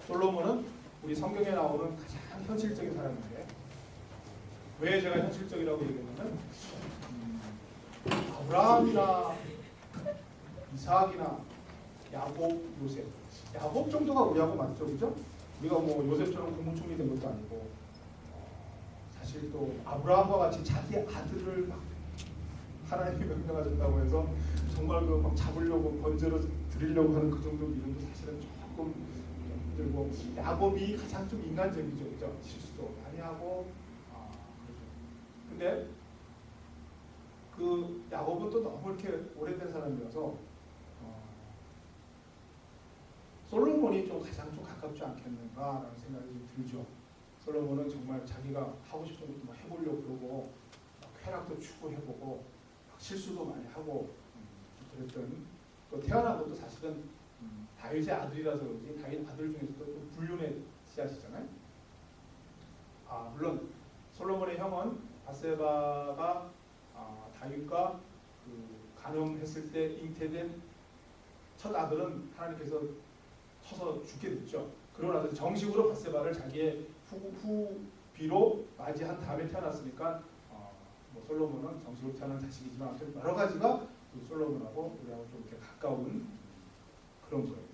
솔로몬은 우리 성경에 나오는 가장 현실적인 사람인데, 왜 제가 현실적이라고 얘기했냐면 아브라함이나 이삭이나 야곱, 요셉, 야곱 정도가 우리하고 맞죠, 그죠? 우리가 뭐 요셉처럼 국무총리 된 것도 아니고, 사실 또 아브라함과 같이 자기 아들을 막 하나님이 명령하셨다고 해서 정말 그 막 잡으려고 번제로 드리려고 하는 그 정도 믿음도 사실은 조금 힘들고, 야곱이 가장 좀 인간적이죠, 그죠? 실수도 많이 하고, 그렇죠. 근데 그 야곱은 또 너무 이렇게 오래된 사람이라서 솔로몬이 좀 가장 좀 가깝지 않겠는가라는 생각이 좀 들죠. 솔로몬은 정말 자기가 하고 싶은 것도 막 해보려고 그러고, 쾌락도 추구해보고, 실수도 많이 하고 그랬던, 또 태어난 것도 사실은 다윗의 아들이라서 그런지 다윗 아들 중에서도 또 불륜의 씨앗이잖아요. 물론 솔로몬의 형은 바세바가 다윗과 그 간음했을 때 잉태된 첫 아들은 하나님께서 쳐서 죽게 됐죠. 그러고 나서 정식으로 바세바를 자기의 후비로 맞이한 다음에 태어났으니까 뭐 솔로몬은 정식으로 태어난 자식이지만 아무튼 여러 가지가 솔로몬하고 우리하고 좀 이렇게 가까운 그런 거예요.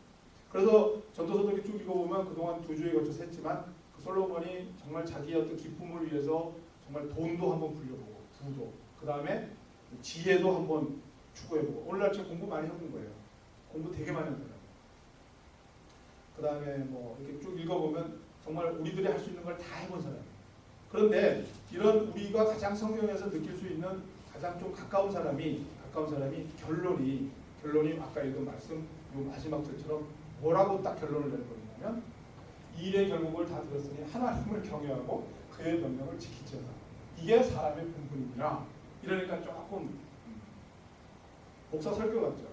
그래서 전도서도 이렇게 쭉 읽어보면 그동안 두 주에 걸쳐서 했지만 그 솔로몬이 정말 자기의 어떤 기쁨을 위해서 정말 돈도 한번 불려보고, 부도, 그 다음에 지혜도 한번 추구해보고, 오늘날 제가 공부 많이 해본 거예요. 공부 되게 많이 하더라고요. 그 다음에 뭐 이렇게 쭉 읽어보면 정말 우리들이 할 수 있는 걸 다 해본 사람이에요. 그런데 이런 우리가 가장 성경에서 느낄 수 있는 가장 좀 가까운 사람이 결론이 아까 읽은 말씀 요 마지막 절처럼 뭐라고 딱 결론을 내려버리냐면, 일의 결국을 다 들었으니 하나님을 경외하고 그의 명령을 지키자. 이게 사람의 본분이구나. 이러니까 조금 목사 설교 같죠.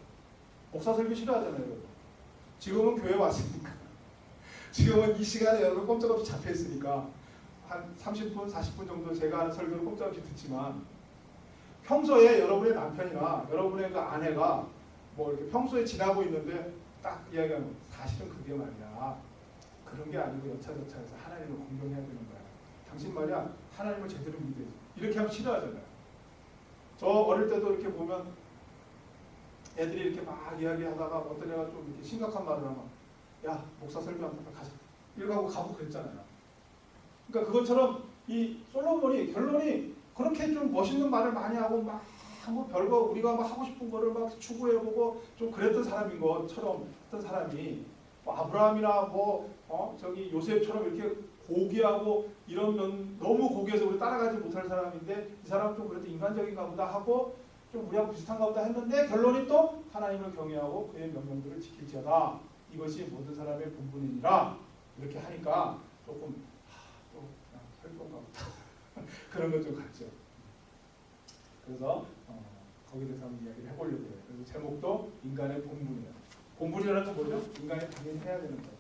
목사 설교 싫어하잖아요, 여러분. 지금은 교회 왔으니까. 지금은 이 시간에 여러분 꼼짝없이 잡혀 있으니까 한 30분, 40분 정도 제가 하는 설교를 꼼짝없이 듣지만, 평소에 여러분의 남편이나 여러분의 그 아내가 뭐 이렇게 평소에 지나고 있는데 딱 이야기하면, 사실은 그게 말이야, 그런 게 아니고 여차저차해서 하나님을 공경해야 되는 거야. 당신 말이야 하나님을 제대로 믿어야지. 이렇게 하면 싫어하잖아요. 저 어릴 때도 이렇게 보면 애들이 이렇게 막 이야기하다가 어떤 애가 좀 이렇게 심각한 말을 하면, 야 목사 설교한다 가자, 이러고 가고 그랬잖아요. 그러니까 그것처럼 이 솔로몬이 결론이 그렇게 좀 멋있는 말을 많이 하고 막 뭐 별거 우리가 막 하고 싶은 거를 막 추구해보고 좀 그랬던 사람인 것처럼 했던 사람이, 뭐 아브라함이나 저기 요셉처럼 이렇게 고귀하고 이런 면 너무 고귀해서 우리 따라가지 못할 사람인데, 이 사람은 좀 그래도 인간적인가 보다 하고 좀 우리하고 비슷한가 보다 했는데, 결론이 또 하나님을 경외하고 그의 명령들을 지킬지어다. 이것이 모든 사람의 본분이니라. 이렇게 하니까 조금 또 그냥 설교인가 보다 그런 것 좀 같죠. 그래서 거기에 대해서 한번 이야기를 해보려고 해요. 그래서 제목도 인간의 본분이에요. 본분이라는 건 뭐죠? 인간이 당연히 해야 되는 거예요.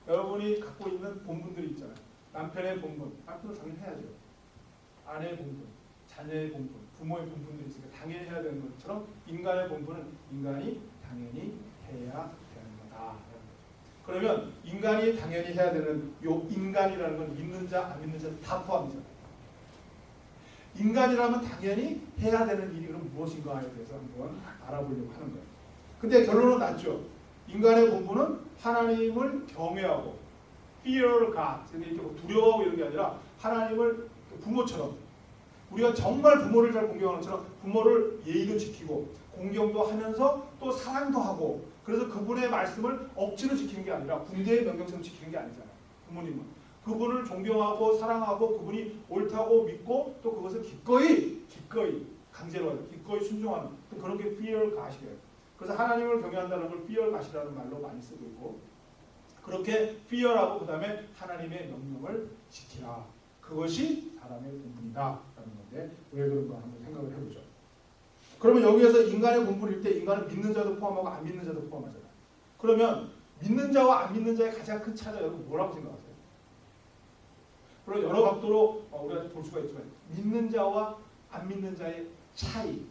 여러분이 갖고 있는 본분들이 있잖아요. 남편의 본분, 남편도 당연히 해야죠. 아내의 본분, 자녀의 본분, 부모의 본분들이 있으니까 당연히 해야 되는 것처럼, 인간의 본분은 인간이 당연히 해야 되는 거다. 그러면 인간이 당연히 해야 되는 요 인간이라는 건 믿는 자, 안 믿는 자 다 포함이잖아요. 인간이라면 당연히 해야 되는 일이 그럼 무엇인가에 대해서 한번 알아보려고 하는 거예요. 근데 결론은 났죠. 인간의 본분은 하나님을 경외하고, fear God, 이렇게 두려워하고 이런 게 아니라 하나님을 부모처럼, 우리가 정말 부모를 잘 공경하는 것처럼 부모를 예의도 지키고 공경도 하면서 또 사랑도 하고, 그래서 그분의 말씀을 억지로 지키는 게 아니라 군대의 명령처럼 지키는 게 아니잖아요. 부모님은 그분을 존경하고 사랑하고 그분이 옳다고 믿고 또 그것을 기꺼이 강제로 하죠. 기꺼이 순종하는, 또 그런 게 fear God이에요. 그래서 하나님을 경외한다는 걸 fear God이라는 말로 많이 쓰고 있고, 그렇게 fear하고 그 다음에 하나님의 명령을 지키라. 그것이 사람의 본분이다 라는 건데, 왜 그런가 한번 생각을 해보죠. 그러면 여기에서 인간의 본분일 때 인간은 믿는 자도 포함하고 안 믿는 자도 포함하잖아요. 그러면 믿는 자와 안 믿는 자의 가장 큰 차이가 여러분 뭐라고 생각하세요? 물론 여러 각도로 우리가 볼 수가 있지만, 믿는 자와 안 믿는 자의 차이.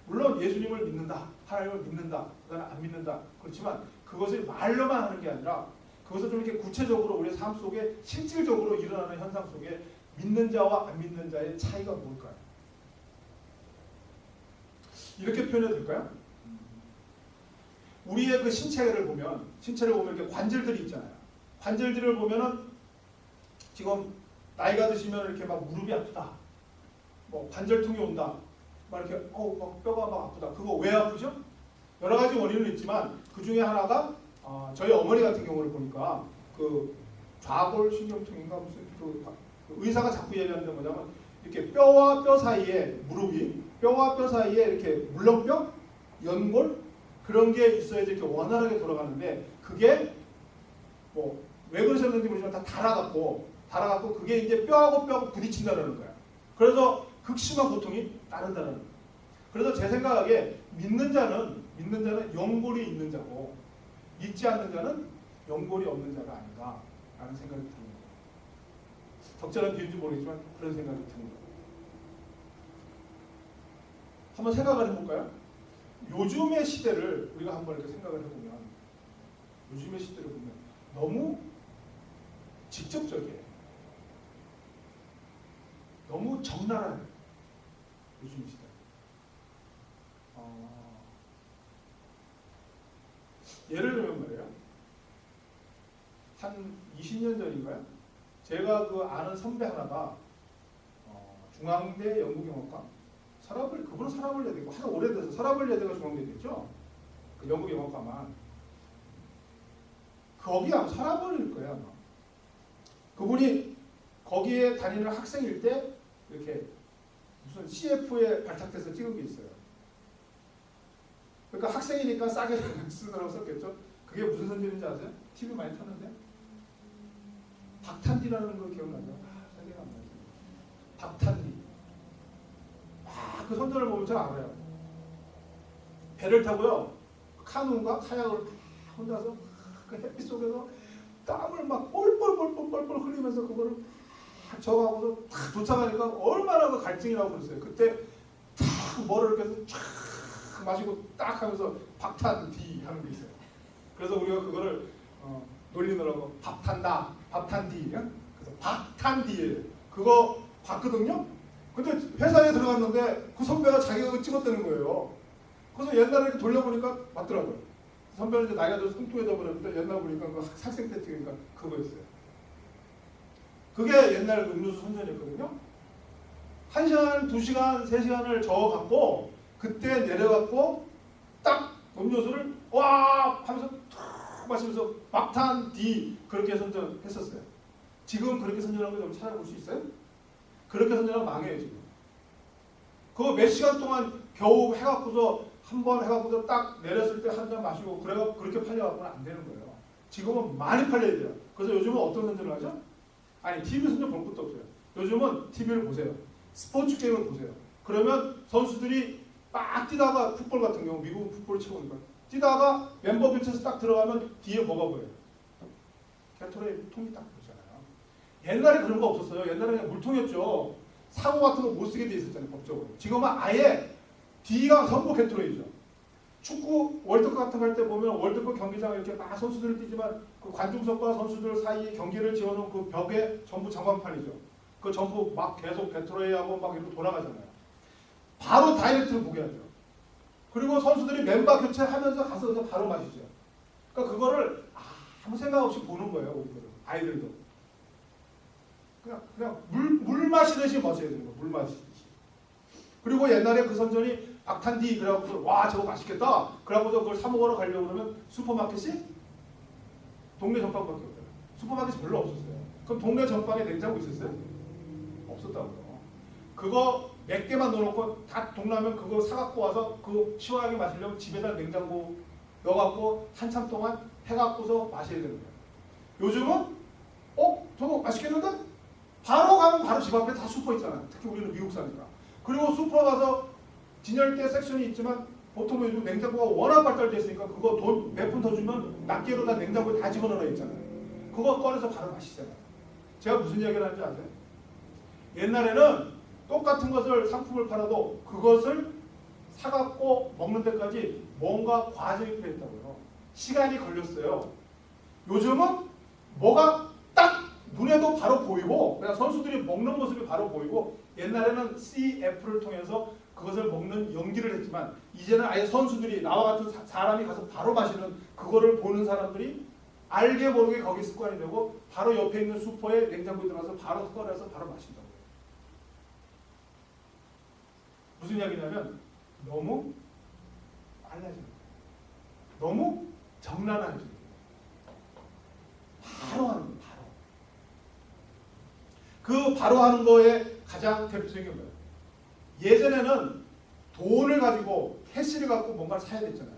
물론 예수님을 믿는다 하나님을 믿는다, 그다음에 안 믿는다. 그렇지만 그것을 말로만 하는 게 아니라 그것을 좀 이렇게 구체적으로 우리의 삶 속에 실질적으로 일어나는 현상 속에 믿는 자와 안 믿는 자의 차이가 뭘까요? 이렇게 표현해도 될까요? 우리의 그 신체를 보면 이렇게 관절들이 있잖아요. 관절들을 보면은 지금 나이가 드시면 이렇게 막 무릎이 아프다, 뭐 관절통이 온다, 막 이렇게 막 뼈가 막 아프다. 그거 왜 아프죠? 여러 가지 원인은 있지만 그 중에 하나가 저희 어머니 같은 경우를 보니까 그 좌골 신경통인가 무슨 그 의사가 자꾸 얘기하는 게 뭐냐면 이렇게 뼈와 뼈 사이에 무릎이 뼈와 뼈 사이에 이렇게 물렁뼈, 연골 그런 게 있어야지 이렇게 원활하게 돌아가는데 그게 뭐 왜 그러셨는지 모르지만 다 달아갖고 그게 이제 뼈하고 부딪힌다는 거야. 그래서 극심한 고통이 따른다는 거야. 그래서 제 생각에 믿는 자는 연골이 있는 자고 믿지 않는 자는 연골이 없는 자가 아닌가라는 생각이 듭니다. 적절한 비유인지 모르겠지만 그런 생각이 듭니다. 한번 생각을 해볼까요? 요즘의 시대를 우리가 한번 이렇게 생각을 해보면 요즘의 시대를 보면 너무 직접적이에요. 너무 적나라해요. 요즘 시대. 예를 들면 말이에요. 한 20년 전인가요? 제가 그 아는 선배 하나가 중앙대 연구경영과 그분은 서라벌여대고 하도 오래돼서 서라벌여대가 중앙대 됐죠. 그 연구경영과만 거기 아마 서라벌일 거예요. 아마. 그분이 거기에 다니는 학생일 때 이렇게 무슨 CF에 발탁돼서 찍은 게 있어요. 그러니까 학생이니까 싸게 쓰느라고 썼겠죠. 그게 무슨 선전인지 아세요? TV 많이 탔는데 박탄디라는 거 기억나죠? 생각 안 나죠. 박탄디. 그 선전을 보면 잘 알아요. 배를 타고요. 카누인가 카약을 혼자서 그 햇빛 속에서 땀을 막 뻘뻘 흘리면서 그거를 저하고서 탁 도착하니까 얼마나 그 갈증이라고 그랬어요. 그때 탁 뭐를 이렇게 해서 쫙 마시고 딱 하면서 밥탄디 하는 게 있어요. 그래서 우리가 그거를 놀리느라고 밥탄디 그래서 밥탄디예요. 그거 봤거든요. 근데 회사에 들어갔는데 그 선배가 자기가 그거 찍었다는 거예요. 그래서 옛날에 이렇게 돌려보니까 맞더라고요. 선배는 이제 나이가 들어서 뚱뚱해져 버렸는데 옛날 보니까 그 학생 때 찍으니까 그거였어요. 그게 옛날 그 음료수 선전이었거든요. 1시간, 2시간, 3시간을 저어갖고 그때 내려갖고 딱 음료수를 와 하면서 탁 마시면서 막탄 D 그렇게 선전했었어요. 지금 그렇게 선전한 거 좀 찾아볼 수 있어요? 그렇게 선전하면 망해요 지금. 그거 몇 시간 동안 겨우 해갖고서 한 번 해갖고서 딱 내렸을 때 한 잔 마시고 그렇게 팔려갖고는 안 되는 거예요. 지금은 많이 팔려야 돼요. 그래서 요즘은 어떤 선전을 하죠? 아니 TV 선전 볼 것도 없어요. 요즘은 TV를 보세요. 스포츠 게임을 보세요. 그러면 선수들이 막 뛰다가 풋볼 같은 경우 미국 풋볼 치고 오니까 뛰다가 멤버 교체에서 딱 들어가면 뒤에 뭐가 보여요? 게토레이드 통이 딱 보이잖아요. 옛날에 그런 거 없었어요. 옛날에 그냥 물통이었죠. 사고 같은 거 못 쓰게 돼 있었잖아요. 법적으로. 지금은 아예 뒤가 전부 게토레이드죠. 축구 월드컵 같은 거 할 때 보면 월드컵 경기장에 이렇게 막 선수들을 뛰지만 그 관중석과 선수들 사이에 경기를 지어놓은 그 벽에 전부 전광판이죠. 그 전부 막 계속 게토레이드하고 막 이렇게 돌아가잖아요. 바로 다이렉트로 보게 하죠. 그리고 선수들이 멤버 교체하면서 가서 바로 마시죠. 그러니까 그거를 아무 생각 없이 보는 거예요. 우리들은. 아이들도. 그냥 물 마시듯이 마셔야 되는 거예요. 물 마시듯이. 그리고 옛날에 그 선전이 박탄디 그래갖고 와 저거 맛있겠다. 그래갖고 그걸 사 먹으러 가려고 그러면 슈퍼마켓이 동네 전방밖에 없어요. 슈퍼마켓이 별로 없었어요. 그럼 동네 전방에 냉장고 있었어요? 없었다고요. 그거 몇 개만 넣어놓고 다 동라면 그거 사갖고 와서 그거 시원하게 마시려면 집에다 냉장고 넣어갖고 한참 동안 해갖고서 마셔야 되는 거예요. 요즘은 저거 맛있겠는데? 바로 가면 바로 집 앞에 다 슈퍼 있잖아요. 특히 우리는 미국 사니까. 그리고 슈퍼 가서 진열대 섹션이 있지만 보통 요즘 냉장고가 워낙 발달되어 있으니까 그거 돈 몇 푼 더 주면 낱개로 다 냉장고에 다 집어넣어 있잖아요. 그거 꺼내서 바로 마시잖아요. 제가 무슨 이야기를 하는지 아세요? 옛날에는 똑같은 것을 상품을 팔아도 그것을 사갖고 먹는 데까지 뭔가 과정이 필요했다고요. 시간이 걸렸어요. 요즘은 뭐가 딱 눈에도 바로 보이고 그냥 선수들이 먹는 모습이 바로 보이고 옛날에는 CF를 통해서 그것을 먹는 연기를 했지만 이제는 아예 선수들이 나와 같은 사람이 가서 바로 마시는 그거를 보는 사람들이 알게 모르게 거기 습관이 되고 바로 옆에 있는 슈퍼에 냉장고에 들어가서 바로 꺼내서 바로 마신다고요. 무슨 이야기냐면 너무 빨라지는 거예요. 너무 정난해지는 거예요. 바로 하는 거예요. 그 바로 하는 거에 가장 대표적인 게 뭐예요? 예전에는 돈을 가지고 캐시를 갖고 뭔가를 사야 됐잖아요.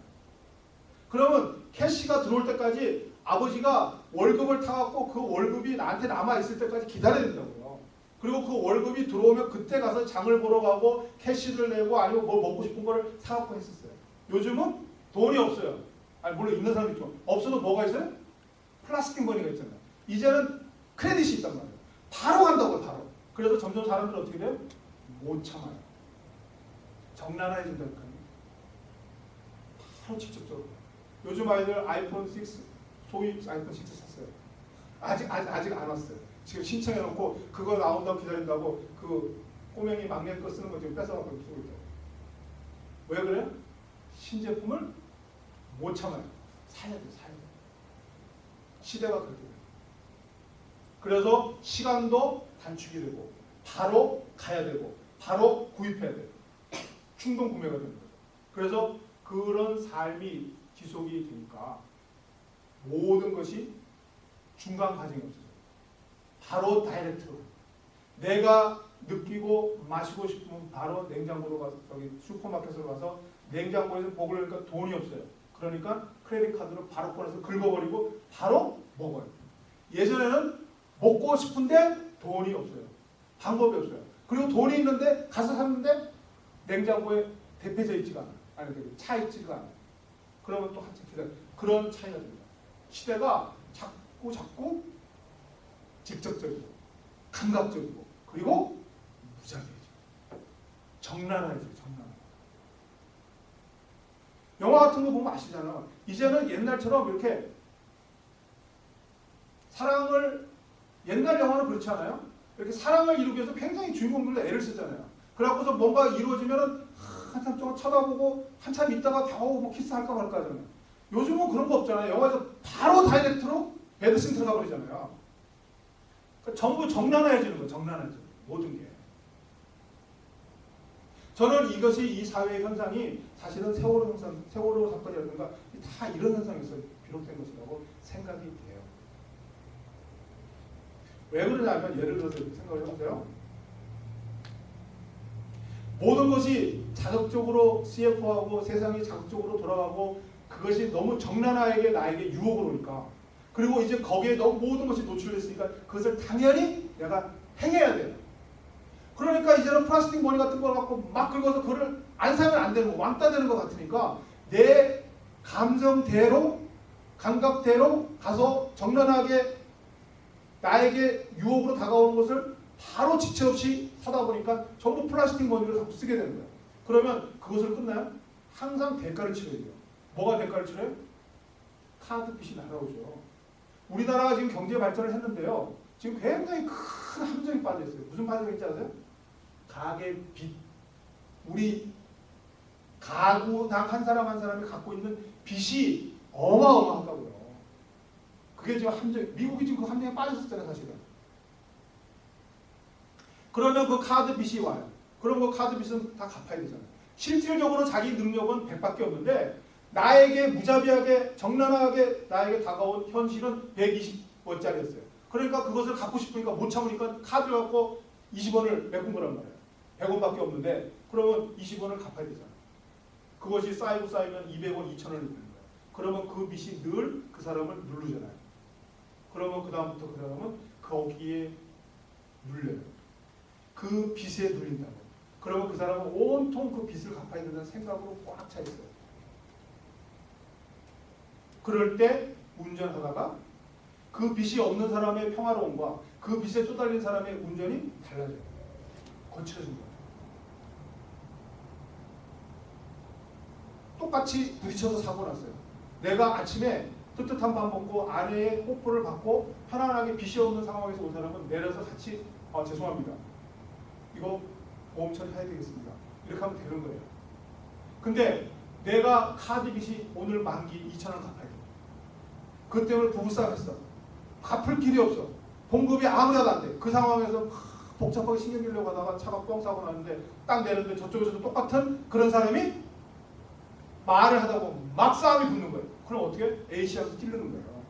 그러면 캐시가 들어올 때까지 아버지가 월급을 타갖고 그 월급이 나한테 남아있을 때까지 기다려야 된다고요. 그리고 그 월급이 들어오면 그때 가서 장을 보러 가고 캐시를 내고 아니면 뭘 먹고 싶은 거를 사갖고 했었어요. 요즘은 돈이 없어요. 아니 물론 있는 사람도 있죠. 없어도 뭐가 있어요? 플라스틱 머니가 있잖아요. 이제는 크레딧이 있단 말이에요. 바로 간다고요. 바로. 그래서 점점 사람들은 어떻게 돼요? 못 참아요. 정난해진다니까요. 바로 직접적으로. 요즘 아이들 아이폰 6 소위 아이폰 6 샀어요. 아직 안 왔어요. 지금 신청해놓고 그거 나온다고 기다린다고 그 꼬맹이 막내 거 쓰는 거 지금 뺏어갖고 쓰고 있다고. 왜 그래요? 신제품을 못 참아요. 사야 돼요. 사야 돼요. 시대가 그렇게 돼요. 그래서 시간도 단축이 되고 바로 가야 되고 바로 구입해야 돼요. 충동 구매가 되는 거죠. 그래서 그런 삶이 지속이 되니까 모든 것이 중간 과정이 없어져요. 바로 다이렉트로. 내가 느끼고 마시고 싶으면 바로 냉장고로 가서 저기 슈퍼마켓으로 가서 냉장고에서 먹으려니까 그러니까 돈이 없어요. 그러니까 크레딧 카드로 바로 꺼내서 긁어버리고 바로 먹어요. 예전에는 먹고 싶은데 돈이 없어요. 방법이 없어요. 그리고 돈이 있는데 가서 샀는데 냉장고에 대패져 있지가 않아요. 아니 차 있지가 않아요. 그러면 또 한참 기다려. 그런 차이가 됩니다. 시대가 자꾸 직접적이고 감각적이고 그리고 무작위죠. 정난해져요. 정난. 영화 같은 거 보면 아시잖아요. 이제는 옛날처럼 이렇게 사랑을 옛날 영화는 그렇지 않아요? 이렇게 사랑을 이루기 위해서 굉장히 주인공들도 애를 쓰잖아요. 그래갖고서 뭔가 이루어지면은 한참 동안 쳐다보고 한참 있다가 겨우 뭐 키스할까 말까 하잖아요. 요즘은 그런 거 없잖아요. 영화에서 바로 다이렉트로 배드신 들어가 버리잖아요. 그러니까 전부 정난해지는 거예요. 정난해지는 모든 게. 저는 이것이 이 사회의 현상이 사실은 세월호 사건이라든가 다 이런 현상에서 비롯된 것이라고 생각이 돼요. 왜 그러냐면 예를 들어서 이렇게 생각을 해보세요. 모든 것이 자극적으로 CF하고 세상이 자극적으로 돌아가고 그것이 너무 정난하게 나에게 유혹을 오니까 그리고 이제 거기에 너무 모든 것이 노출됐으니까 그것을 당연히 내가 행해야 돼요. 그러니까 이제는 플라스틱 머니 같은 걸 갖고 막 긁어서 그걸 안 사면 안 되는 거, 왕따 되는 것 같으니까 내 감성대로, 감각대로 가서 정난하게 나에게 유혹으로 다가오는 것을 바로 지체 없이 사다 보니까 전부 플라스틱 머니를 자꾸 쓰게 되는 거예요. 그러면 그것을 끝나요? 항상 대가를 치러야 돼요. 뭐가 대가를 치러요? 카드빚이 날아오죠. 우리나라가 지금 경제 발전을 했는데요. 지금 굉장히 큰 함정이 빠져 있어요. 무슨 함정인지 아세요? 가계 빚. 우리 가구당 한 사람 한 사람이 갖고 있는 빚이 어마어마하다고요. 그게 지금 함정, 미국이 지금 그 함정에 빠졌었잖아요, 사실은. 그러면 그 카드 빚이 와요. 그럼 그 카드 빚은 다 갚아야 되잖아요. 실질적으로 자기 능력은 100밖에 없는데 나에게 무자비하게 정난하게 나에게 다가온 현실은 120원짜리였어요. 그러니까 그것을 갖고 싶으니까 못 참으니까 카드를 갖고 20원을 메꾼 거란 말이에요. 100원밖에 없는데 그러면 20원을 갚아야 되잖아요. 그것이 쌓이면 200원, 2000원을 되는 거예요. 그러면 그 빚이 늘 그 사람을 누르잖아요. 그러면 그 다음부터 그 사람은 거기에 눌려요. 그 빚에 눌린다고. 그러면 그 사람은 온통 그 빚을 갚아야 된다는 생각으로 꽉 차 있어요. 그럴 때 운전하다가 그 빚이 없는 사람의 평화로움과 그 빚에 쪼달린 사람의 운전이 달라져요. 거칠어진 거예요. 똑같이 부딪혀서 사고 났어요. 내가 아침에 뜨뜻한 밥 먹고 아내의 뽀뽀를 받고 편안하게 빚이 없는 상황에서 온 사람은 내려서 같이 죄송합니다. 이거 보험 처리해야 되겠습니다. 이렇게 하면 되는 거예요. 근데 내가 카드 빚이 오늘 만기 2,000원 갚아야 돼. 그것 때문에 부부싸움 했어. 갚을 길이 없어. 봉급이 아무래도 안 돼. 그 상황에서 복잡하게 신경 쓰려고 하다가 차가 뻥 사고 나는데 딱 내는데 저쪽에서도 똑같은 그런 사람이 말을 하다 보면 막 싸움이 붙는 거예요. 그럼 어떻게? A씨하고 찌르는 거예요.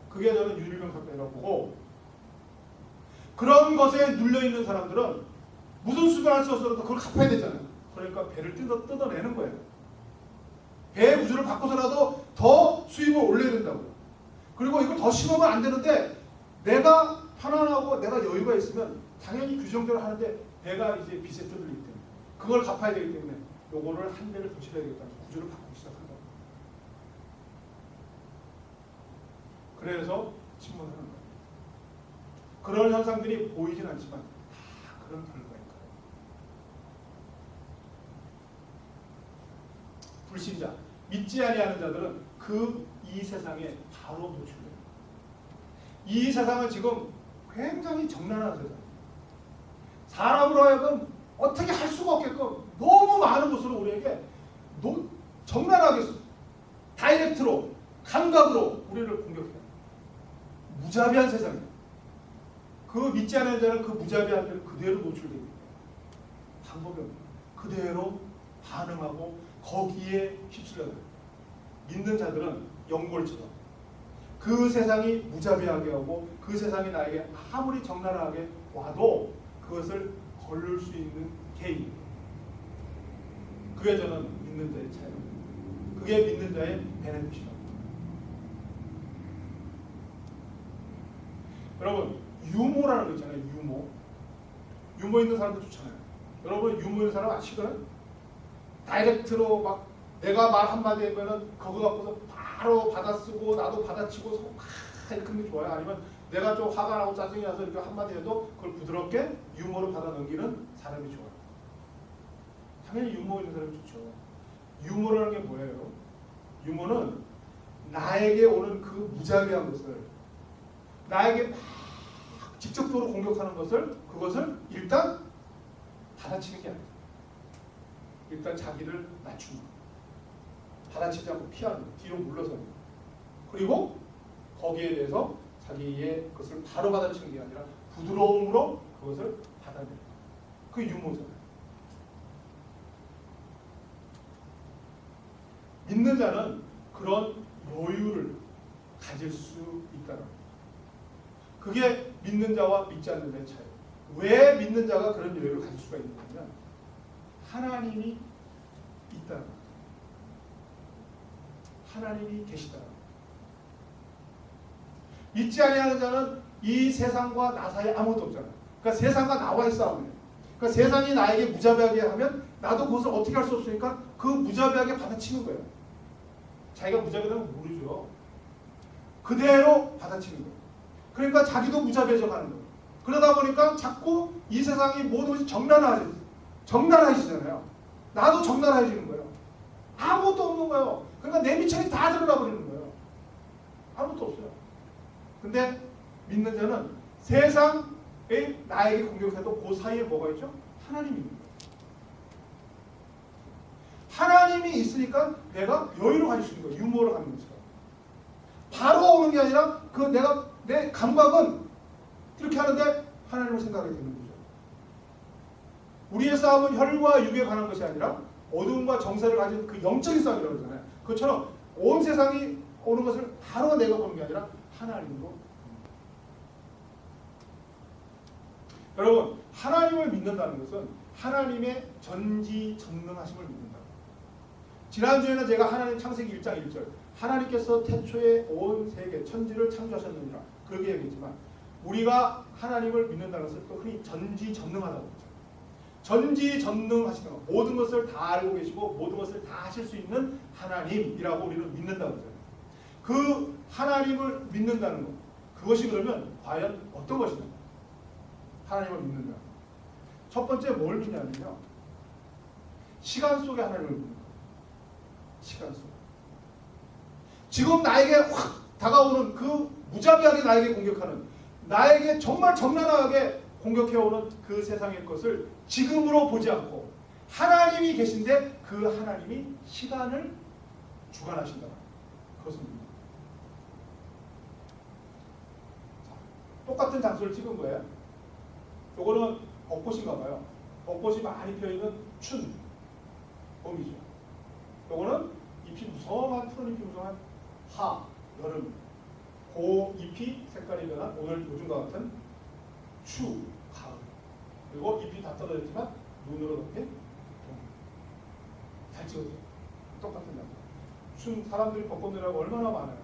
그게 저는 윤일병 사건이라고 보고, 그런 것에 눌려있는 사람들은 무슨 수단을 써서라도 그걸 갚아야 되잖아요. 그러니까 배를 뜯어내는 거예요. 배 구조를 바꿔서라도 더 수입을 올려야 된다고요. 그리고 이거 더 심하면 안 되는데 내가 편안하고 내가 여유가 있으면 당연히 규정대로 하는데 배가 이제 빚에 쫓들리기 때문에 그걸 갚아야 되기 때문에 요거를 한 배를 더 치러야 되겠다는 구조를 바꾸기 시작한다. 그래서 침몰하는 거예요. 그런 현상들이 보이진 않지만 다 그런 결과일 거예요. 불신자, 믿지 아니하는 자들은 이 세상에 바로 노출돼요. 이 세상은 지금 굉장히 적나라한 세상. 사람으로 하여금 어떻게 할 수가 없게끔 너무 많은 것으로 우리에게 적나라하게 다이렉트로 감각으로 우리를 공격해요. 무자비한 세상이에요. 그 믿지 않는 자는 그 무자비한 데를 그대로 노출됩니다. 방법이 없어요. 그대로 반응하고 거기에 휩쓸려요. 믿는 자들은 연골처럼 그 세상이 무자비하게 하고 그 세상이 나에게 아무리 적나라하게 와도 그것을 걸을 수 있는 개인. 그게 저는 믿는 자의 차이입니다. 그게 믿는 자의 베네핏이다. 여러분, 유머라는 거 있잖아요. 유머 있는 사람도 좋잖아요. 여러분, 유머 있는 사람 아시거든요? 다이렉트로 막 내가 말 한마디 하면은 그거 갖고서 바로 받아쓰고 나도 받아치고 이렇게 하는 게 좋아요? 아니면 내가 좀 화가 나고 짜증이 나서 이렇게 한마디 해도 그걸 부드럽게 유머로 받아 넘기는 사람이 좋아요. 당연히 유머 있는 사람이 좋죠. 유머라는 게 뭐예요? 유머는 나에게 오는 그 무자비한 것을, 나에게 막 직접적으로 공격하는 것을, 그것을 일단 받아치는 게 아니에요. 일단 자기를 낮추는 거예요. 받아치지 않고 피하는 거예요. 뒤로 물러서는 거예요. 그리고 거기에 대해서 자기의 것을 바로 받아치는 게 아니라 부드러움으로 그것을 받아내는 거예요. 그게 유머잖아요. 믿는 자는 그런 여유를 가질 수 있다는 거예요. 그게 믿는 자와 믿지 않는 자의 차이. 왜 믿는 자가 그런 여유를 가질 수가 있느냐면 하나님이 있다는 거예요. 하나님이 계시다는 거예요. 믿지 아니하는 자는 이 세상과 나 사이에 아무것도 없잖아요. 그러니까 세상과 나와의 싸움이에요. 그러니까 세상이 나에게 무자비하게 하면 나도 그것을 어떻게 할 수 없으니까 그 무자비하게 받아치는 거예요. 자기가 무자비하면 모르죠. 그대로 받아치는 거예요. 그러니까 자기도 무자비해져 가는 거예요. 그러다 보니까 자꾸 이 세상이 모든 것이 적나라해지잖아요. 나도 적나라해지는 거예요. 아무것도 없는 거예요. 그러니까 내 미천이 다 드러나 버리는 거예요. 아무것도 없어요. 근데 믿는 자는 세상에 나에게 공격해도 그 사이에 뭐가 있죠? 하나님이 있는 거예요. 하나님이 있으니까 내가 여유를 가질 수 있는 거예요. 유머를 갖는 것처럼. 바로 오는 게 아니라 내 감각은 이렇게 하는데 하나님을 생각하게 되는 거죠. 우리의 싸움은 혈과 육에 관한 것이 아니라 어둠과 정사를 가진 그 영적인 싸움이라고 그러잖아요. 그것처럼 온 세상이 오는 것을 바로 내가 보는 게 아니라 하나님으로. 여러분, 하나님을 믿는다는 것은 하나님의 전지전능하심을 믿는다. 지난주에는 제가 하나님 창세기 1장 1절 하나님께서 태초에 온 세계 천지를 창조하셨느니라 그렇게 얘기했지만 우리가 하나님을 믿는다는 것은 또 흔히 전지전능하다고 했죠. 전지전능하시는 것, 모든 것을 다 알고 계시고 모든 것을 다 하실 수 있는 하나님이라고 우리는 믿는다고 하잖아요. 그 하나님을 믿는다는 것, 그것이 그러면 과연 어떤 것이냐? 하나님을 믿는다. 첫 번째 뭘 믿냐면요, 시간 속에 하나님을 믿는 거예요. 시간 속. 지금 나에게 확 다가오는 그 무자비하게 나에게 공격하는, 나에게 정말 적나라하게 공격해오는 그 세상의 것을 지금으로 보지 않고 하나님이 계신데 그 하나님이 시간을 주관하신다. 그것입니다. 똑같은 장소를 찍은 거예요. 요거는 벚꽃인가 봐요. 벚꽃이 많이 피어있는 춘, 봄이죠. 요거는 잎이 무성한, 푸른 잎이 무성한 하, 여름. 그 잎이 색깔이 변한 오늘 요즘과 같은 추, 가을. 그리고 잎이 다 떨어졌지만 눈으로 덮인 봄. 잘 찍었죠. 똑같은 장소. 춘, 사람들이 벚꽃 노래가 얼마나 많아요.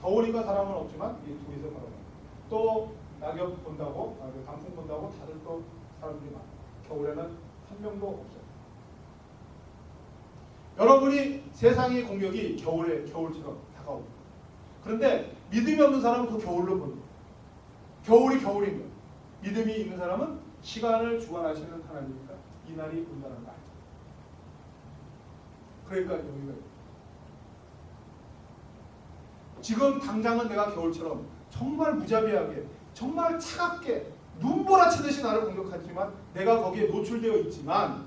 더우니까 사람은 없지만 이 둘이서 바라봐요. 또 낙엽 본다고, 단풍 본다고 다들 또 사람들이 많아요. 겨울에는 한 명도 없어요. 여러분이 세상의 공격이 겨울처럼 다가옵니다. 그런데 믿음이 없는 사람은 그 겨울로 보는 거예요. 겨울이 겨울인 거예요. 믿음이 있는 사람은 시간을 주관하시는 하나님이니까 이 날이 온다는 거 알죠. 그러니까 여기가 지금 당장은 내가 겨울처럼 정말 무자비하게, 정말 차갑게 눈보라치듯이 나를 공격하지만 내가 거기에 노출되어 있지만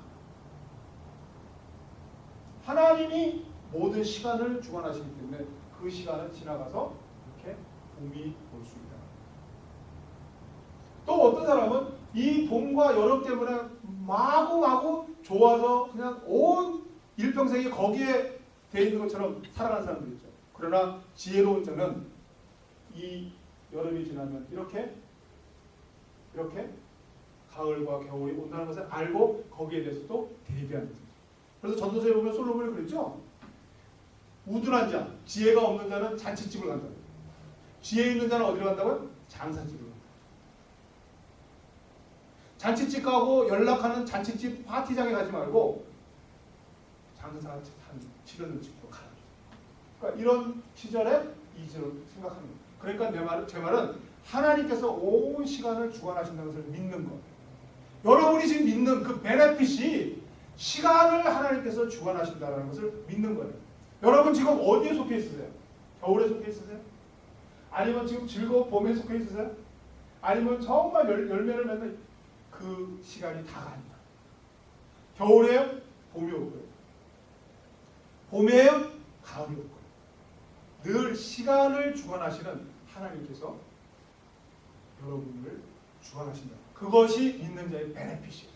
하나님이 모든 시간을 주관하시기 때문에 그 시간은 지나가서 이렇게 봄이 올 수 있다. 또 어떤 사람은 이 봄과 여름 때문에 마구마구 좋아서 그냥 온 일평생이 거기에 돼 있는 것처럼 살아가는 사람들 있죠. 그러나 지혜로운 자는 이 여름이 지나면 이렇게 가을과 겨울이 온다는 것을 알고 거기에 대해서 또 대비하는 거죠. 그래서 전도서에 보면 솔로몬이 그랬죠. 우둔한 자, 지혜가 없는 자는 잔치집을 간다고. 지혜 있는 자는 어디로 간다고요? 장사집을 간다. 잔치집 가고 연락하는 잔치집 파티장에 가지 말고 장사 치르는 집으로 가라. 그러니까 이런 시절에 이제를 생각하는 거예요. 그러니까 제 말은 하나님께서 온 시간을 주관하신다는 것을 믿는 것. 여러분이 지금 믿는 그 베네핏이 시간을 하나님께서 주관하신다는 것을 믿는 거예요. 여러분 지금 어디에 속해 있으세요? 겨울에 속해 있으세요? 아니면 지금 즐거운 봄에 속해 있으세요? 아니면 정말 열매를 맺는 그 시간이 다가간다. 겨울에요? 봄이 올 거예요. 봄에요? 가을이 올 거예요. 늘 시간을 주관하시는 하나님께서 여러분을 주관하신다. 그것이 믿는 자의 베네핏이에요.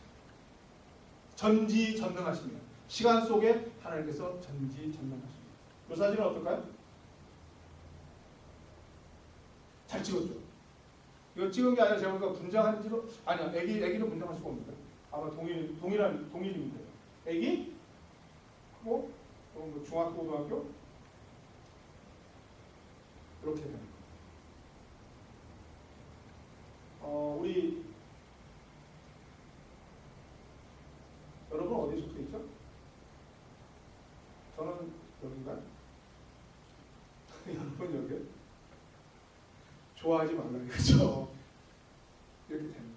전지전능하십니다. 시간 속에 하나님께서 전지전능하십니다. 이 사진은 어떨까요? 잘 찍었죠? 이거 찍은 게 아니라 제가 보니까 분장한 지로 아니야. 애기는 분장할 수가 없는데 아마 동일입니다. 애기 뭐 중학교 고등학교 이렇게 되는 거예요. 우리 여러분 어디에 속해 있죠? 저는 여기인가요? 여러분 여기 좋아하지 말라 이거죠. 이렇게 되는 거예요.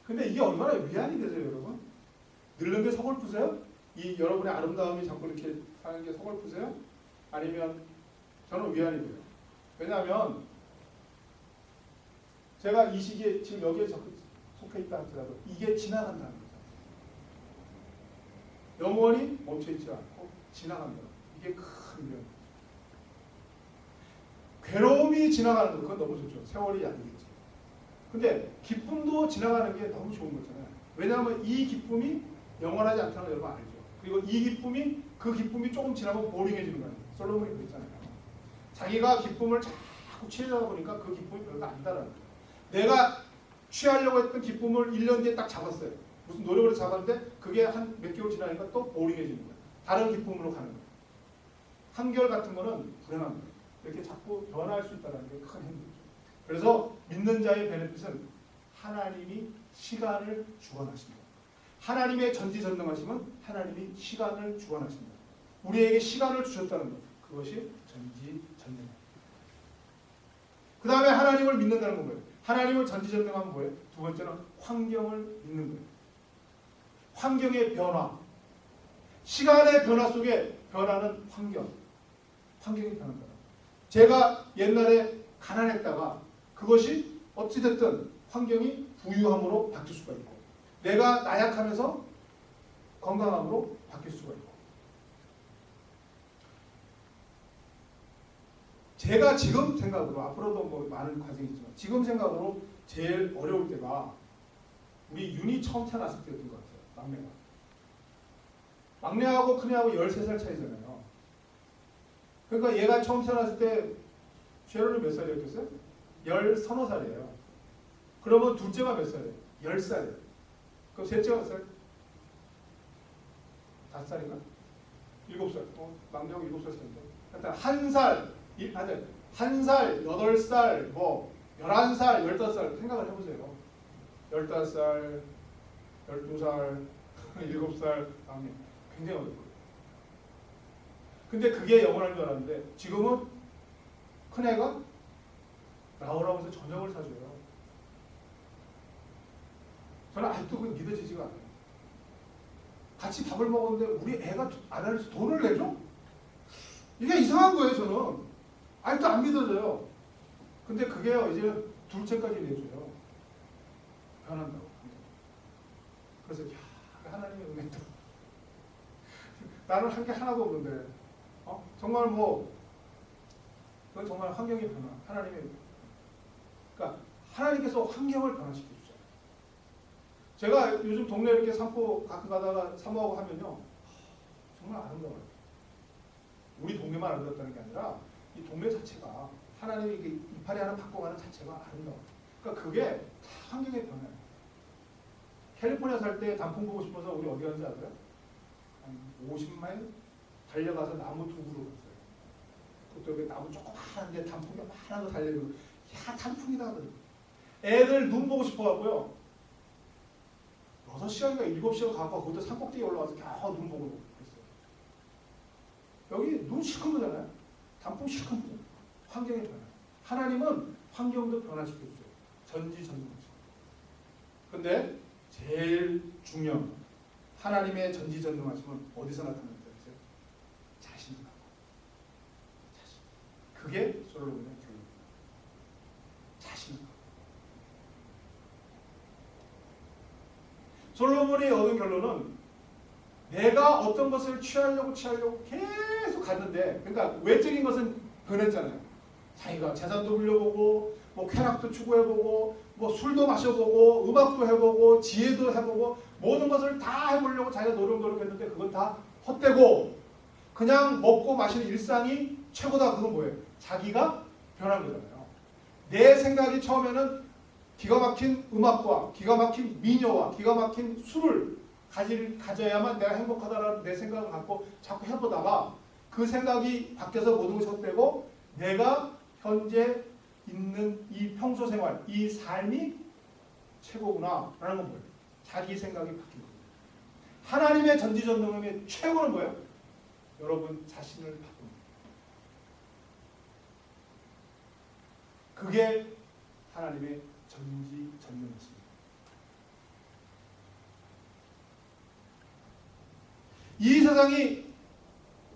근데 이게 얼마나 위안이 되세요, 여러분? 늙는 게 서글프세요? 이 여러분의 아름다움이 자꾸 이렇게 사는 게 서글프세요? 아니면 저는 위안이 돼요. 왜냐하면 제가 이 시기에 지금 여기에 속해 있다 할지라도 이게 지나간다는 거죠. 영원히 멈춰있지 않고 지나간다. 이게 큰 면. 괴로움이 지나가는 거 그건 너무 좋죠. 세월이 아니겠지. 근데 기쁨도 지나가는 게 너무 좋은 거잖아요. 왜냐하면 이 기쁨이 영원하지 않다는 걸 여러분 알죠. 그리고 그 기쁨이 조금 지나면 보링해지는 거예요. 솔로몬이 그랬잖아요. 자기가 기쁨을 자꾸 취하다 보니까 그 기쁨이 별로 안 달아요. 내가 취하려고 했던 기쁨을 1년 뒤에 딱 잡았어요. 무슨 노력으로 잡았는데 그게 한 몇 개월 지나니까 또 보링해지는 거예요. 다른 기쁨으로 가는 거예요. 한결 같은 거는 불행한 거예요. 이렇게 자꾸 변화할 수 있다는 게 큰 힘이죠. 그래서 믿는 자의 베네핏은 하나님이 시간을 주관하십니다. 하나님의 전지전능하심은 하나님이 시간을 주관하십니다. 우리에게 시간을 주셨다는 것, 그것이 전지전능합니다. 그 다음에 하나님을 믿는다는 건 뭐예요? 하나님을 전지전능하면 뭐예요? 두 번째는 환경을 믿는 거예요. 환경의 변화. 시간의 변화 속에 변하는 환경이 변한다. 제가 옛날에 가난했다가 그것이 어찌됐든 환경이 부유함으로 바뀔 수가 있고, 내가 나약하면서 건강함으로 바뀔 수가 있고, 제가 지금 생각으로, 앞으로도 뭐 많은 과정이 있지만 지금 생각으로 제일 어려울 때가 우리 윤이 처음 태어났을 때였던 것 같아요. 막내하고 큰애하고 13살 차이잖아요. 그러니까 얘가 처음 태어났을 때 쉐론이 몇 살이었겠어요? 13살이에요. 그러면 둘째가 몇 살이에요? 10살이에요. 그럼 셋째가 몇 살? 5살인가? 7살. 막내하고 7살 차이인데. 일단 1살, 8살, 뭐 11살, 15살 생각을 해보세요. 15살, 12살, 7살 막내. 굉장히 어렵고요. 근데 그게 영원한 줄 알았는데 지금은 큰애가 나오라고 해서 저녁을 사줘요. 저는 아직도 그게 믿어지지가 않아요. 같이 밥을 먹었는데 우리 애가 안 알려서 돈을 내줘? 이게 이상한 거예요. 저는 아직도 안 믿어져요. 근데 그게요 이제 둘째까지 내줘요. 변한다고. 그래서 야, 하나님의 은혜다. 나는 한 게 하나도 없는데 정말 뭐 그건 정말 환경의 변화. 그러니까 하나님께서 환경을 변화시켜 주잖아요. 제가 요즘 동네 이렇게 산보 가끔 가다가 사모하고 하면요 정말 아름다워요. 우리 동네만 아름답다는 게 아니라 이 동네 자체가 하나님이 이파리 하나 바꿔가는 자체가 아름다워요. 그러니까 그게 다 환경의 변화예요. 캘리포니아 살 때 단풍 보고 싶어서 우리 어디 갔는지 아세요? 한 50마일 달려가서 나무 두부로 갔어요. 그때 나무 조그마한데 단풍이 많은 거 달려가고 야 단풍이다 하더니 애들 눈 보고 싶어갖고요 6시간인가 7시간 가고 거기다 산꼭대기에 올라가서 겨우 눈 보고 있어요. 여기 눈 실컷 보잖아요. 단풍 실컷 보잖아요. 환경이 변화요. 하나님은 환경도 변화시켜주세요. 전지전능하시고. 근데 제일 중요한 건 하나님의 전지전능하심은 어디서 나타나는지 아세요? 자신을 갖고. 자신. 그게 솔로몬의 결론입니다. 자신을 갖고. 솔로몬이 얻은 결론은 내가 어떤 것을 취하려고 계속 갔는데, 그러니까 외적인 것은 변했잖아요. 자기가 재산도 불려보고 뭐 쾌락도 추구해보고 뭐 술도 마셔보고 음악도 해보고 지혜도 해보고 모든 것을 다 해보려고 자기가 노력했는데 그건 다 헛되고 그냥 먹고 마시는 일상이 최고다. 그건 뭐예요? 자기가 변한 거잖아요. 내 생각이 처음에는 기가 막힌 음악과 기가 막힌 미녀와 기가 막힌 술을 가져야만 내가 행복하다라는 내 생각을 갖고 자꾸 해보다가 그 생각이 바뀌어서 모든 것이 헛되고 내가 현재 있는 이 평소 생활, 이 삶이 최고구나 라는 건 뭐예요? 자기 생각이 바뀐 겁니다. 하나님의 전지전능함의 최고는 뭐예요? 여러분 자신을 바꿉니다. 그게 하나님의 전지전능하십니다. 이 세상이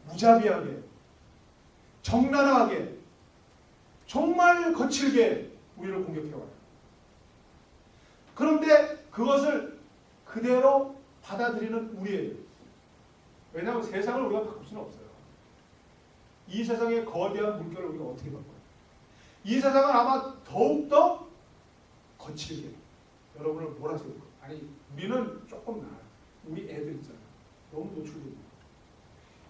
무자비하게 정난하게 정말 거칠게 우리를 공격해와요. 그런데 그것을 그대로 받아들이는 우리예요. 왜냐하면 세상을 우리가 바꿀 수는 없어요. 이 세상의 거대한 물결을 우리가 어떻게 바꿔요? 이 세상은 아마 더욱더 거칠게 여러분을 몰아세울 거예요. 아니 우리는 조금 나아요. 우리 애들 있잖아요. 너무 노출되고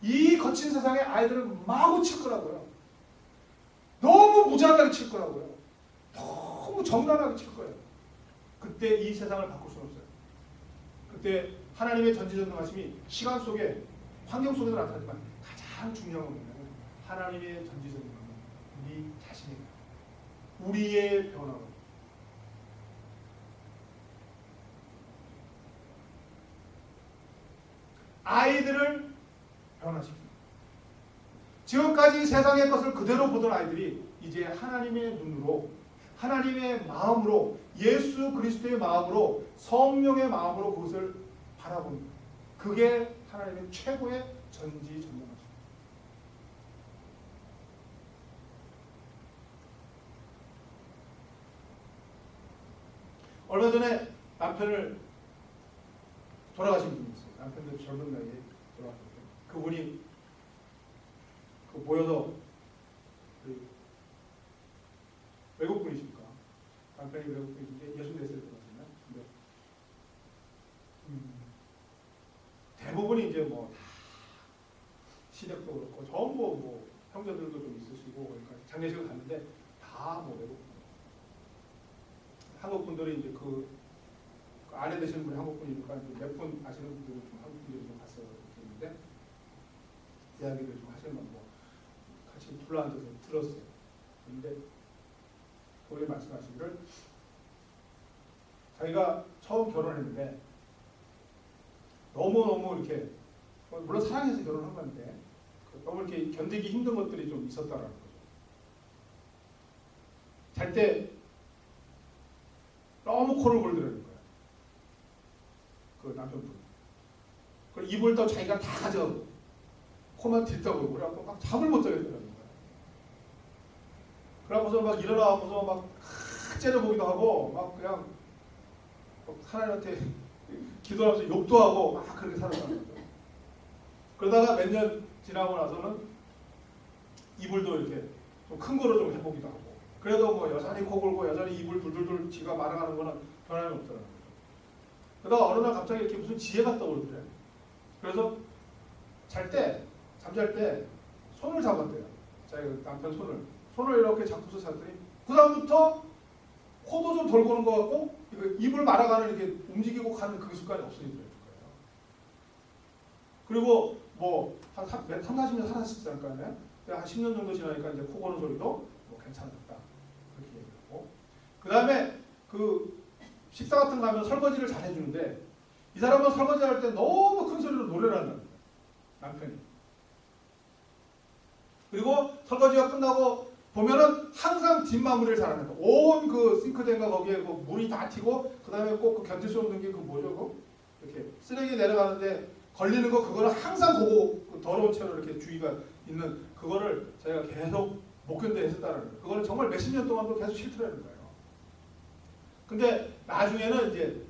이 거친 세상에 아이들은 마구 칠 거라고요. 너무 무자비하게 칠 거라고요. 너무 정당하게 칠 거예요. 그때 이 세상을 바꿀 수는 없어요. 그때 하나님의 전지전능하심이 시간 속에 환경 속에서 나타나지만 가장 중요한 건 뭐냐면 하나님의 전지전능함은 우리 자신입니다. 우리의 변화로 아이들을 변화시킵니다. 지금까지 세상의 것을 그대로 보던 아이들이 이제 하나님의 눈으로 하나님의 마음으로 예수 그리스도의 마음으로 성령의 마음으로 그것을 바라봅니다. 그게 하나님의 최고의 전지전능하십니다. 얼마 전에 남편을 돌아가신 분이 있어요. 남편도 젊은 나이에 돌아가셨는데 그분이 모여서 외국 분이십니까? 남편이 외국 분인데 64세에 돌아가셨나? 근데 대부분이 이제 뭐 시댁도 그렇고 전부 뭐 형제들도 좀 있으시고 그러니까 장례식을 갔는데 다 뭐 외국 분. 한국 분들이 이제 그 아내 되시는 분이 한국 분이니까 몇 분 아시는 분들은 좀 한국 분들이 좀 봤어요. 그랬는데 이야기를 좀 하시는 뭐 같이 둘러앉아서 들었어요. 그런데 그분이 말씀하시기를 자기가 처음 결혼했는데 너무 이렇게 물론 사랑해서 결혼한 건데 너무 이렇게 견디기 힘든 것들이 좀 있었다라는 거죠. 잘 때 너무 코를 골드라는 거야. 그 남편분. 그 이불 또 자기가 다 가져가고 코만 뒷다고 그래갖고 막 잠을 못 자겠더라는 거야. 그러고서 막 일어나고서 막 째려보기도 하고 막 그냥 하나님한테 기도하면서 욕도 하고 막 그렇게 살았다는 거야. 그러다가 몇 년 지나고 나서는 이불도 이렇게 좀 큰 거로 좀 해보기도 하고 그래도 뭐 여전히 코 골고 여전히 이불 둘둘둘 지가 말아가는 거는 변함이 없더라는 거죠. 그러다가 어느 날 갑자기 이렇게 무슨 지혜가 떠오르더래. 그래서 잠잘 때 손을 잡았대요. 자기 남편 손을 이렇게 잡고서 잤더니 그 다음부터 코도 좀 덜 고는 것 같고 입을 말아가는 이렇게 움직이고 가는 그 습관이 없어지더라는 거예요. 그리고 뭐 한 30년 살았지 않을까요? 한 10년 정도 지나니까 이제 코 고는 소리도 뭐 괜찮았다. 그렇게 얘기하고. 그 다음에 그 식사 같은 거 하면 설거지를 잘 해주는데 이 사람은 설거지 할 때 너무 큰 소리로 노래를 한다는 거예요. 남편이. 그리고 설거지가 끝나고 보면은 항상 뒷마무리를 잘하는 거예요. 온 그 싱크대인가 거기에 그 물이 다 튀고 그 다음에 꼭 그 견딜 수 없는 게 그 뭐죠? 이렇게 쓰레기 내려가는데 걸리는 거 그거를 항상 보고 그 더러운 채로 이렇게 주의가 있는 그거를 저희가 계속 못 견뎌 했었다는 거예요. 그거를 정말 몇십 년 동안도 계속 싫더라는 거예요. 근데 나중에는 이제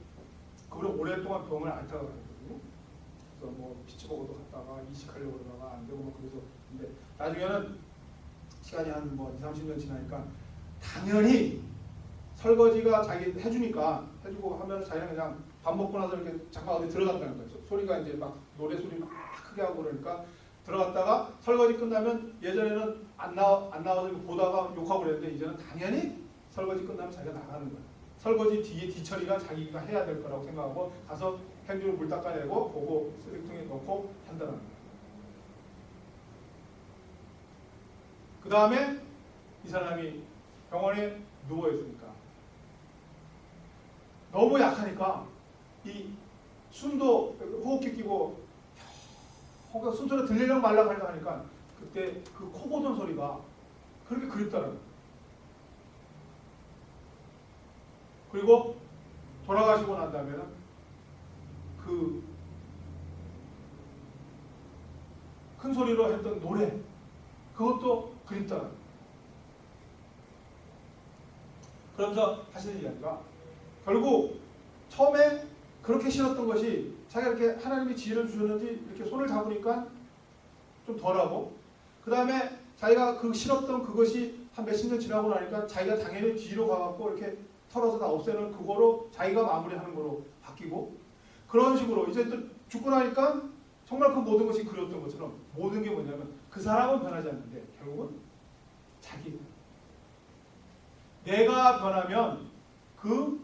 그걸 오랫동안 병을 앓다가 가거든요. 그래서 뭐 피치보고도 갔다가 이식하려고 그러다가 안 되고 뭐 그래서 근데 나중에는 시간이 한 뭐 20-30년 지나니까 당연히 설거지가 자기 해주니까 해주고 하면 자기는 그냥 밥 먹고 나서 이렇게 잠깐 어디 들어간다는 거죠. 소리가 이제 막 노래 소리 막 크게 하고 그러니까 들어갔다가 설거지 끝나면 예전에는 안 나와서 보다가 욕하고 그랬는데 이제는 당연히 설거지 끝나면 자기가 나가는 거예요. 설거지 뒤에 뒤처리가 자기가 해야 될 거라고 생각하고 가서 행주로 물 닦아내고 보고 쓰레기통에 넣고 한다는 거예요. 그 다음에 이 사람이 병원에 누워 있으니까 너무 약하니까 이 숨도 호흡기 끼고 숨소리 들리려고 말라고 하니까 그때 그 코 고던 소리가 그렇게 그립다는 거예요. 그리고 돌아가시고 난 다음에는 그 큰 소리로 했던 노래 그것도 그립다는 거예요. 그러면서 하시는 이야기가 결국 처음에 그렇게 싫었던 것이 자기가 이렇게 하나님이 지혜를 주셨는지 이렇게 손을 잡으니까 좀 덜하고 그 다음에 자기가 그 싫었던 그것이 한 몇십 년 지나고 나니까 자기가 당연히 뒤로 가갖고 이렇게 털어서 다 없애는 그거로 자기가 마무리하는 거로 바뀌고 그런 식으로 이제 또 죽고 나니까 정말 그 모든 것이 그리웠던 것처럼 모든 게 뭐냐면 그 사람은 변하지 않는데 결국은 자기 내가 변하면 그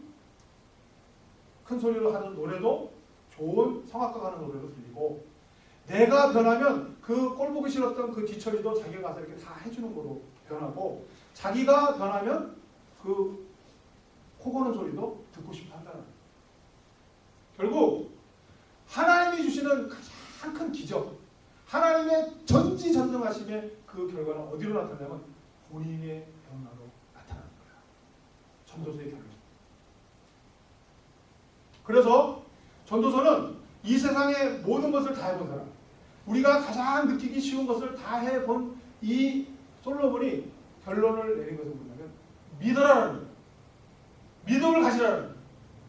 큰 소리로 하는 노래도 좋은 성악가 하는 노래로 들리고 내가 변하면 그 꼴보기 싫었던 그 뒤처리도 자기가 가서 이렇게 다 해주는 거로 변하고 자기가 변하면 그 코 고는 소리도 듣고 싶어 한다는 거예요. 결국 하나님이 주시는 가장 큰 기적 하나님의 전지전능하심의 그 결과는 어디로 나타나냐면 본인의 변화로 나타나는 거예요. 전도서의 결론. 그래서 전도서는 이 세상의 모든 것을 다 해본 사람, 우리가 가장 느끼기 쉬운 것을 다 해본 이 솔로몬이 결론을 내린 것은 뭐냐면 믿으라는 거예요. 믿음을 가지라는 거예요.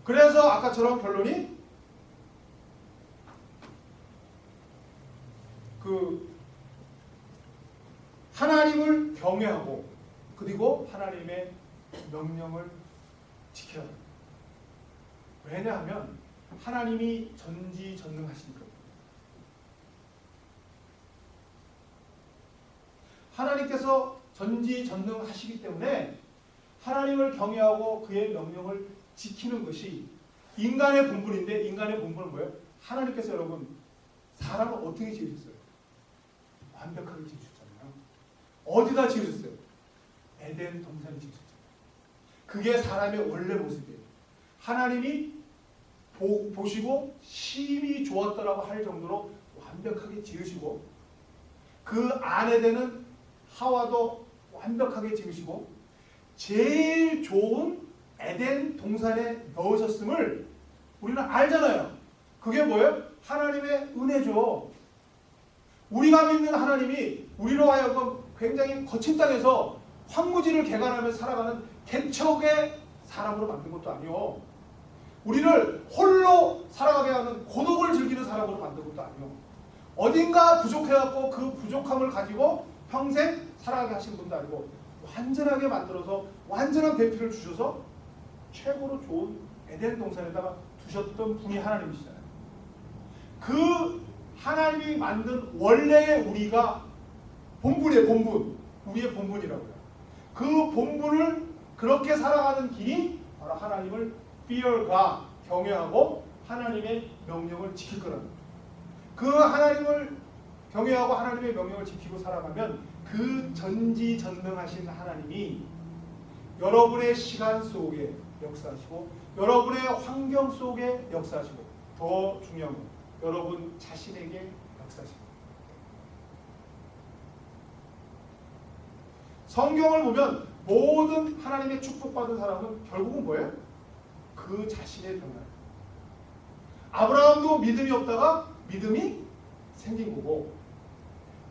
그래서 아까처럼 결론이 하나님을 경외하고 그리고 하나님의 명령을 지켜야 합니다. 왜냐하면 하나님이 전지전능하시니까. 하나님께서 전지전능하시기 때문에 하나님을 경외하고 그의 명령을 지키는 것이 인간의 본분인데, 인간의 본분은 뭐예요? 하나님께서 여러분 사람을 어떻게 지으셨어요? 완벽하게 지으셨잖아요. 어디다 지으셨어요? 에덴 동산에 지으셨잖아요. 그게 사람의 원래 모습이에요. 하나님이 보시고 심히 좋았더라고 할 정도로 완벽하게 지으시고, 그 아내되는 하와도 완벽하게 지으시고 제일 좋은 에덴 동산에 넣으셨음을 우리는 알잖아요. 그게 뭐예요? 하나님의 은혜죠. 우리가 믿는 하나님이 우리로 하여금 굉장히 거친 땅에서 황무지를 개간하며 살아가는 개척의 사람으로 만든 것도 아니요. 우리를 홀로 살아가게 하는 고독을 즐기는 사람으로 만든 것도 아니요. 어딘가 부족해갖고 그 부족함을 가지고 평생 살아가게 하신 분도 아니고, 완전하게 만들어서 완전한 배필을 주셔서 최고로 좋은 에덴 동산에다가 두셨던 분이 하나님이시잖아요. 그 하나님이 만든 원래의 우리가 본분이에요. 본분. 우리의 본분이라고요. 그 본분을 그렇게 살아가는 길이 바로 하나님을 fear가 경외하고 하나님의 명령을 지킬 거라는 거예요. 그 하나님을 경외하고 하나님의 명령을 지키고 살아가면 그 전지전능하신 하나님이 여러분의 시간 속에 역사하시고 여러분의 환경 속에 역사하시고, 더 중요한 건 여러분 자신에게 역사하시고. 성경을 보면 모든 하나님의 축복받은 사람은 결국은 뭐예요? 그 자신의 변화예요. 아브라함도 믿음이 없다가 믿음이 생긴 거고,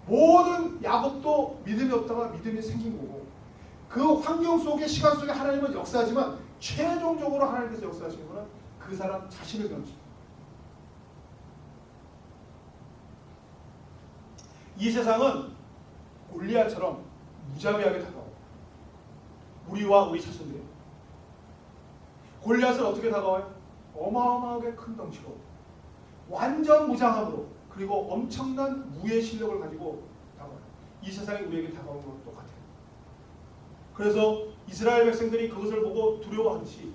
모든 야곱도 믿음이 없다가 믿음이 생긴 거고, 그 환경 속에 시간 속에 하나님은 역사하지만 최종적으로 하나님께서 역사하시는 것은 그 사람 자신을 변화시킵니다. 이 세상은 골리앗처럼 무자비하게 다가와요. 우리와 우리 자손들이. 골리앗은 어떻게 다가와요? 어마어마하게 큰 덩치로, 완전 무장함으로, 그리고 엄청난 무의 실력을 가지고 다가와요. 이 세상이 우리에게 다가오는 것과 똑같아요. 그래서 이스라엘 백성들이 그것을 보고 두려워하듯이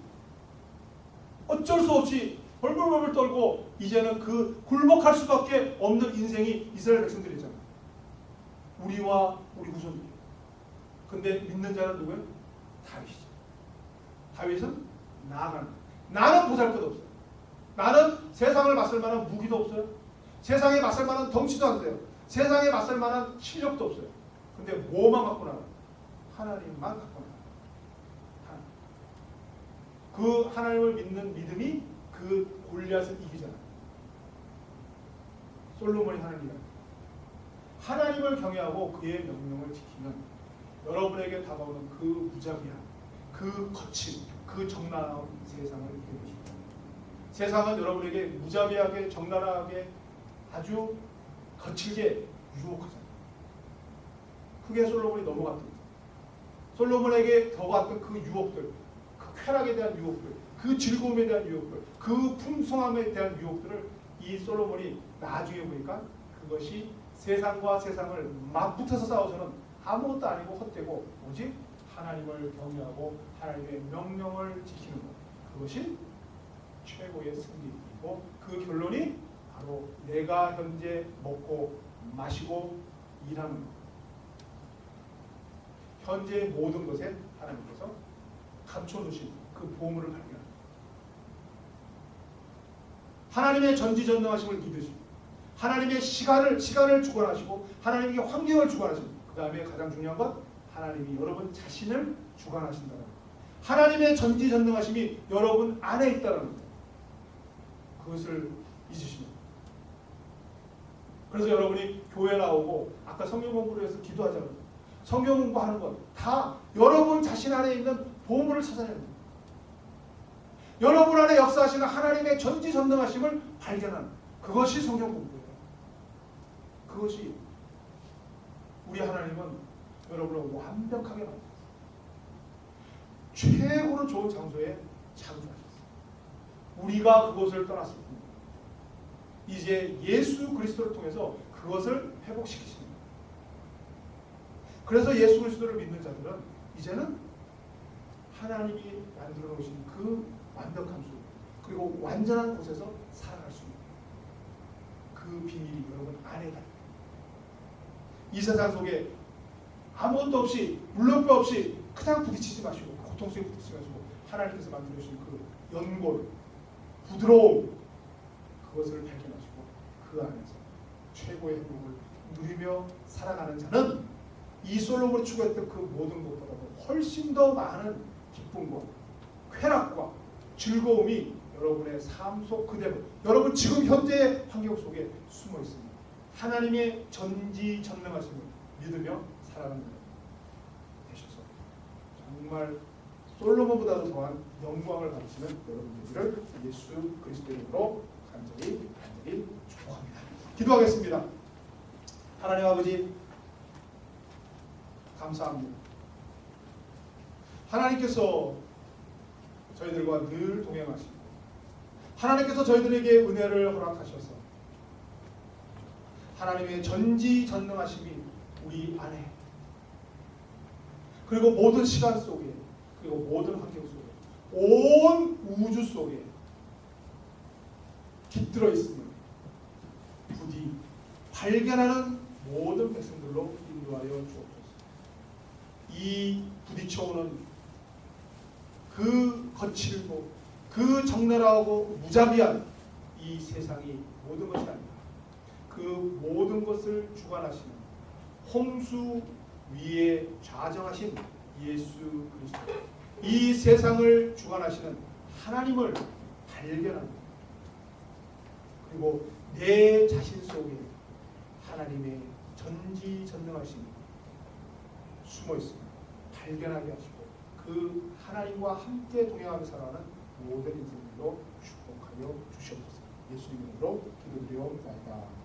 어쩔 수 없이 벌벌벌 떨고 이제는 그 굴복할 수밖에 없는 인생이 이스라엘 백성들이잖아요. 우리와 우리 후손들이. 근데 믿는 자는 누구예요? 다윗이죠. 다윗은 나아가는 거예요. 나는 보잘것없어요. 나는 세상을 맞설 만한 무기도 없어요. 세상에 맞설 만한 덩치도 안 돼요. 세상에 맞설 만한 실력도 없어요. 근데 뭐만 갖고 나가요? 하나님만 갖고 나가요. 그 하나님을 믿는 믿음이 그 골리앗을 이기잖아요. 솔로몬이 하나님이다. 하나님을 경외하고 그의 명령을 지키면 여러분에게 다가오는 그 무자비함, 그 거침, 그 적나라한 세상을 이기게 되십니다. 세상은 여러분에게 무자비하게, 적나라하게, 아주 거칠게 유혹하잖아요. 그게 솔로몬이 넘어갔던 거죠. 솔로몬에게 더갔던 그 유혹들, 그 쾌락에 대한 유혹들, 그 즐거움에 대한 유혹들, 그 풍성함에 대한 유혹들을 이 솔로몬이 나중에 보니까 그것이 세상과 세상을 맞붙어서 싸워서는 아무것도 아니고 헛되고 오직 하나님을 경외하고 하나님의 명령을 지키는 것, 그것이 최고의 승리이고, 그 결론이 바로 내가 현재 먹고 마시고 일하는 것, 현재의 모든 것에 하나님께서 감춰놓으신 그 보물을 발견합니다. 하나님의 전지전능하심을 믿으시고 하나님의 시간을 주관하시고 하나님에게 환경을 주관하시고, 그 다음에 가장 중요한 건 하나님이 여러분 자신을 주관하신다는 것. 하나님의 전지전능하심이 여러분 안에 있다는 것. 그것을 잊으시면 그래서 여러분이 교회 나오고 아까 성경 공부를 해서 기도하자고 성경 공부하는 것 다 여러분 자신 안에 있는 보물을 찾아내는 거예요. 여러분 안에 역사하시는 하나님의 전지전능하심을 발견하는 그것이 성경 공부예요. 그것이 우리 하나님은 여러분을 완벽하게 만들었어요. 최고로 좋은 장소에 창조하셨어요. 우리가 그것을 떠났을 뿐입니다. 이제 예수 그리스도를 통해서 그것을 회복시키십니다. 그래서 예수 그리스도를 믿는 자들은 이제는 하나님이 만들어 놓으신 그 완벽한 수 그리고 완전한 곳에서 살아갈 수 있는 그 비밀이 여러분 안에 다. 이 세상 속에 아무것도 없이 물론표 없이 그냥 부딪히지 마시고 고통 속에 부딪히지 마시고 하나님께서 만들어 주신 그 연골 부드러움 그것을 발견하시고 그 안에서 최고의 행복을 누리며 살아가는 자는 이 솔로몬이 추구했던 그 모든 것보다도 훨씬 더 많은 기쁨과 쾌락과 즐거움이 여러분의 삶 속 그대로 여러분 지금 현재의 환경 속에 숨어 있습니다. 하나님의 전지전능하심을 믿으며 살아가는 것 되셔서 정말 솔로몬보다도 더한 영광을 받으시는 여러분들을 예수 그리스도의 이름으로 간절히 축복합니다. 기도하겠습니다. 하나님 아버지 감사합니다. 하나님께서 저희들과 늘 동행하시고 하나님께서 저희들에게 은혜를 허락하셔서 하나님의 전지전능하심이 우리 안에 그리고 모든 시간 속에 그리고 모든 환경 속에 온 우주 속에 깃들어 있음을 부디 발견하는 모든 백성들로 인도하여 주옵소서. 이 부딪혀오는 그 거칠고 그 적나라하고 무자비한 이 세상이 모든 것이 아니다. 그 모든 것을 주관하시는 홍수 위에 좌정하신 예수 그리스도 이 세상을 주관하시는 하나님을 발견합니다. 그리고 내 자신 속에 하나님의 전지전능하심이 숨어 있습니다. 발견하게 하시고 그 하나님과 함께 동행하며 살아가는 모든 인생들로 축복하여 주시옵소서. 예수님 이름으로 기도드리옵나이다.